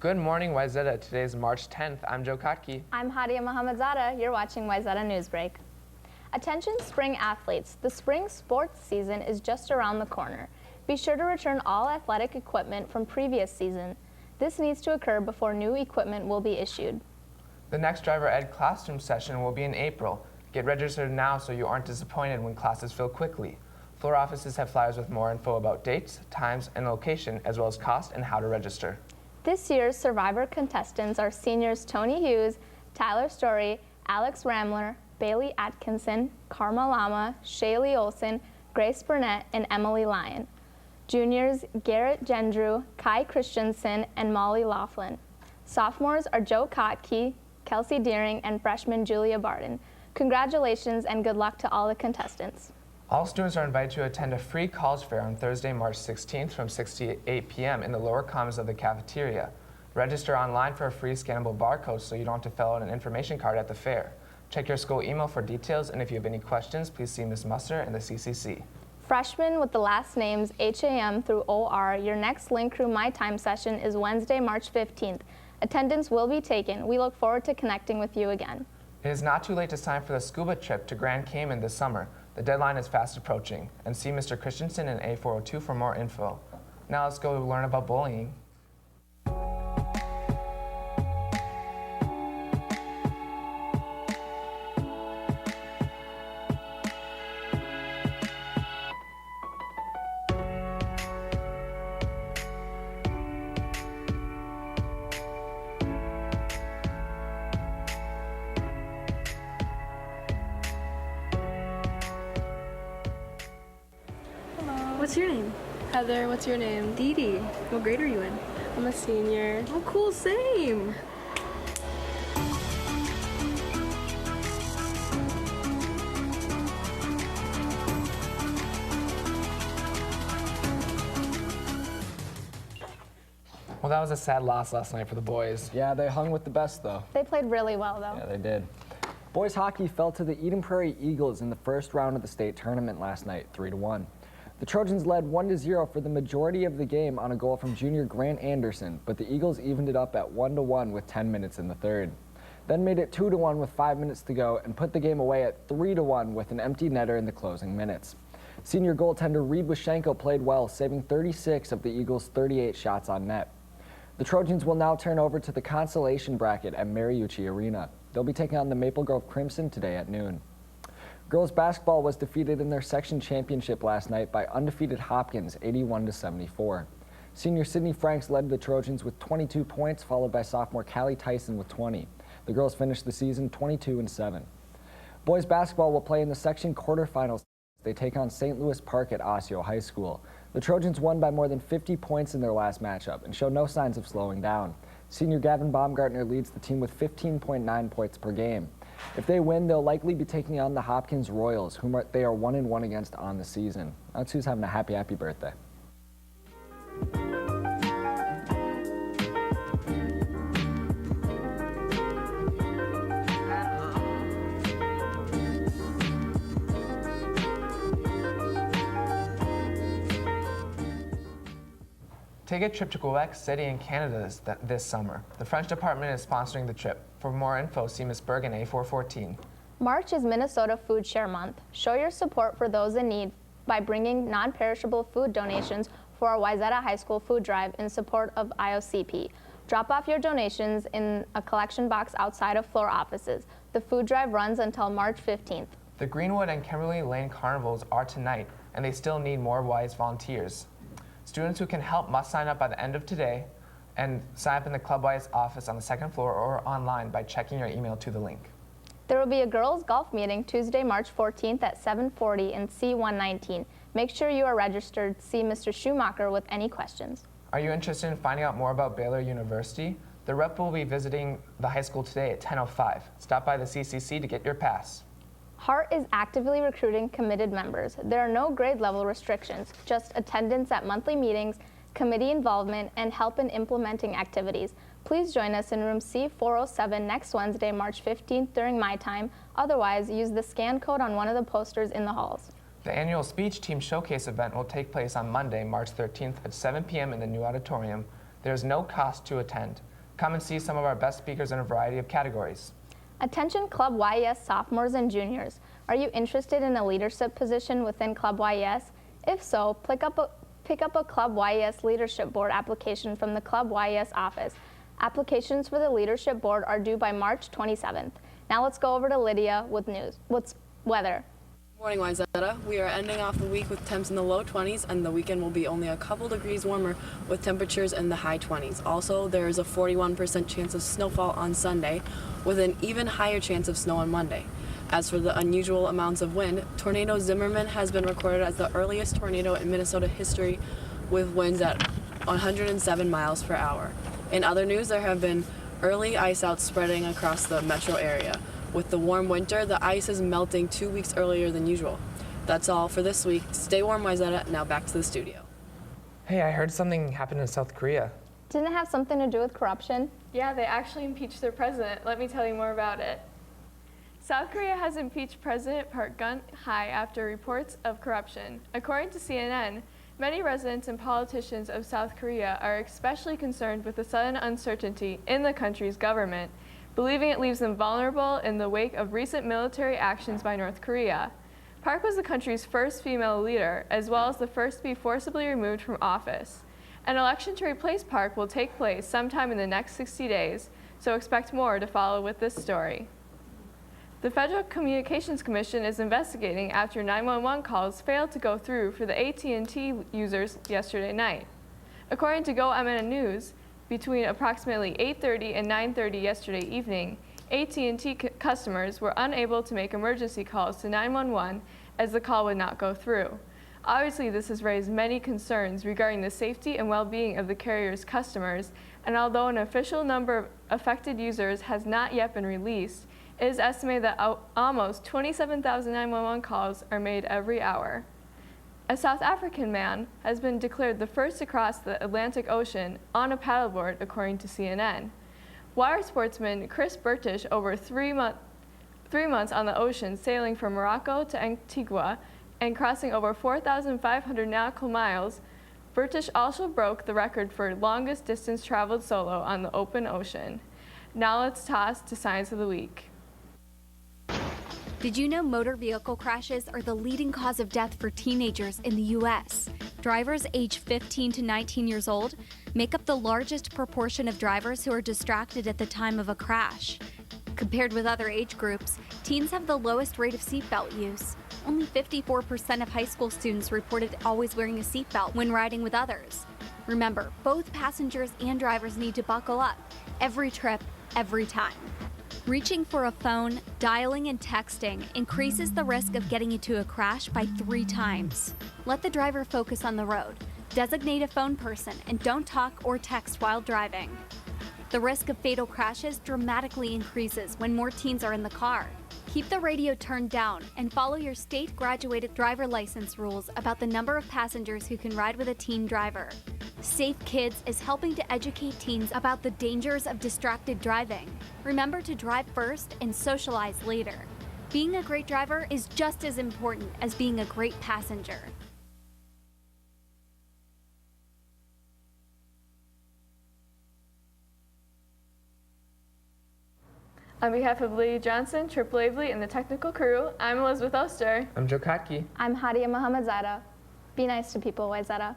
Good morning, Wayzata. Today is March 10th. I'm Joe Kotke. I'm Hadia Mohamedzada. You're watching Wayzata NewsBreak. Attention spring athletes. The spring sports season is just around the corner. Be sure to return all athletic equipment from previous season. This needs to occur before new equipment will be issued. The next driver ed classroom session will be in April. Get registered now so you aren't disappointed when classes fill quickly. Floor offices have flyers with more info about dates, times, and location, as well as cost and how to register. This year's Survivor contestants are seniors Tony Hughes, Tyler Story, Alex Ramler, Bailey Atkinson, Karma Lama, Shaylee Olson, Grace Burnett, and Emily Lyon. Juniors Garrett Gendrew, Kai Christensen, and Molly Laughlin. Sophomores are Joe Kotke, Kelsey Deering, and freshman Julia Barden. Congratulations and good luck to all the contestants. All students are invited to attend a free college fair on Thursday, March 16th from 6 to 8 p.m. in the lower commons of the cafeteria. Register online for a free scannable barcode so you don't have to fill out an information card at the fair. Check your school email for details, and if you have any questions, please see Ms. Muster and the CCC. Freshmen with the last names HAM through OR, your next Link Crew My Time session is Wednesday, March 15th. Attendance will be taken. We look forward to connecting with you again. It is not too late to sign for the scuba trip to Grand Cayman this summer. The deadline is fast approaching, and see Mr. Christensen in A402 for more info. Now let's go learn about bullying. What's your name? Heather, what's your name? Dee Dee. What grade are you in? I'm a senior. Oh, cool, same. Well, that was a sad loss last night for the boys. Yeah, they hung with the best, though. They played really well, though. Yeah, they did. Boys hockey fell to the Eden Prairie Eagles in the first round of the state tournament last night, 3-1. The Trojans led 1-0 for the majority of the game on a goal from junior Grant Anderson, but the Eagles evened it up at 1-1 with 10 minutes in the third. Then made it 2-1 with 5 minutes to go and put the game away at 3-1 with an empty netter in the closing minutes. Senior goaltender Reed Wishenko played well, saving 36 of the Eagles' 38 shots on net. The Trojans will now turn over to the consolation bracket at Mariucci Arena. They'll be taking on the Maple Grove Crimson today at noon. Girls basketball was defeated in their section championship last night by undefeated Hopkins, 81-74. Senior Sydney Franks led the Trojans with 22 points, followed by sophomore Callie Tyson with 20. The girls finished the season 22-7. Boys basketball will play in the section quarterfinals. They take on St. Louis Park at Osseo High School. The Trojans won by more than 50 points in their last matchup and show no signs of slowing down. Senior Gavin Baumgartner leads the team with 15.9 points per game. If they win, they'll likely be taking on the Hopkins Royals, whom they are 1-1 against on the season. That's who's having a happy birthday. Take a trip to Quebec City in Canada this summer. The French department is sponsoring the trip. For more info, see Ms. Bergen A414. March is Minnesota Food Share Month. Show your support for those in need by bringing non-perishable food donations for our Wayzata High School food drive in support of IOCP. Drop off your donations in a collection box outside of floor offices. The food drive runs until March 15th. The Greenwood and Kimberly Lane carnivals are tonight, and they still need more wise volunteers. Students who can help must sign up by the end of today and sign up in the Clubwise office on the second floor or online by checking your email to the link. There will be a girls' golf meeting Tuesday, March 14th at 7:40 in C119. Make sure you are registered. See Mr. Schumacher with any questions. Are you interested in finding out more about Baylor University? The rep will be visiting the high school today at 10:05. Stop by the CCC to get your pass. Hart is actively recruiting committed members. There are no grade level restrictions, just attendance at monthly meetings, committee involvement, and help in implementing activities. Please join us in room C407 next Wednesday, March 15th during my time. Otherwise, use the scan code on one of the posters in the halls. The annual Speech Team Showcase event will take place on Monday, March 13th at 7 p.m. in the new auditorium. There is no cost to attend. Come and see some of our best speakers in a variety of categories. Attention Club YES sophomores and juniors. Are you interested in a leadership position within Club YES? If so, pick up a Club YES Leadership Board application from the Club YES office. Applications for the Leadership Board are due by March 27th. Now let's go over to Lydia with weather. Morning, Wayzata. We are ending off the week with temps in the low 20s, and the weekend will be only a couple degrees warmer with temperatures in the high 20s. Also, there is a 41% chance of snowfall on Sunday, with an even higher chance of snow on Monday. As for the unusual amounts of wind, Tornado Zimmerman has been recorded as the earliest tornado in Minnesota history, with winds at 107 miles per hour. In other news, there have been early ice outs spreading across the metro area. With the warm winter, the ice is melting 2 weeks earlier than usual. That's all for this week. Stay warm, Wayzata. Now back to the studio. Hey, I heard something happened in South Korea. Didn't it have something to do with corruption? Yeah, they actually impeached their president. Let me tell you more about it. South Korea has impeached President Park Geun-hye after reports of corruption. According to CNN, many residents and politicians of South Korea are especially concerned with the sudden uncertainty in the country's government, believing it leaves them vulnerable in the wake of recent military actions by North Korea. Park was the country's first female leader, as well as the first to be forcibly removed from office. An election to replace Park will take place sometime in the next 60 days, so expect more to follow with this story. The Federal Communications Commission is investigating after 911 calls failed to go through for the AT&T users yesterday night. According to GoMN News, between approximately 8:30 and 9:30 yesterday evening, AT&T customers were unable to make emergency calls to 911 as the call would not go through. Obviously, this has raised many concerns regarding the safety and well-being of the carrier's customers, and although an official number of affected users has not yet been released, it is estimated that almost 27,000 911 calls are made every hour. A South African man has been declared the first to cross the Atlantic Ocean on a paddleboard, according to CNN. Water sportsman Chris Burtish, over 3 months on the ocean, sailing from Morocco to Antigua and crossing over 4,500 nautical miles, Burtish also broke the record for longest distance traveled solo on the open ocean. Now let's toss to Science of the Week. Did you know motor vehicle crashes are the leading cause of death for teenagers in the U.S.? Drivers age 15 to 19 years old make up the largest proportion of drivers who are distracted at the time of a crash. Compared with other age groups, teens have the lowest rate of seatbelt use. Only 54% of high school students reported always wearing a seatbelt when riding with others. Remember, both passengers and drivers need to buckle up every trip, every time. Reaching for a phone, dialing, and texting increases the risk of getting into a crash by 3 times. Let the driver focus on the road. Designate a phone person and don't talk or text while driving. The risk of fatal crashes dramatically increases when more teens are in the car. Keep the radio turned down and follow your state-graduated driver license rules about the number of passengers who can ride with a teen driver. Safe Kids is helping to educate teens about the dangers of distracted driving. Remember to drive first and socialize later. Being a great driver is just as important as being a great passenger. On behalf of Lee Johnson, Trip Lavely, and the technical crew, I'm Elizabeth Oster. I'm Joe Kotke. I'm Hadia Mohammed Zada. Be nice to people, Wayzata.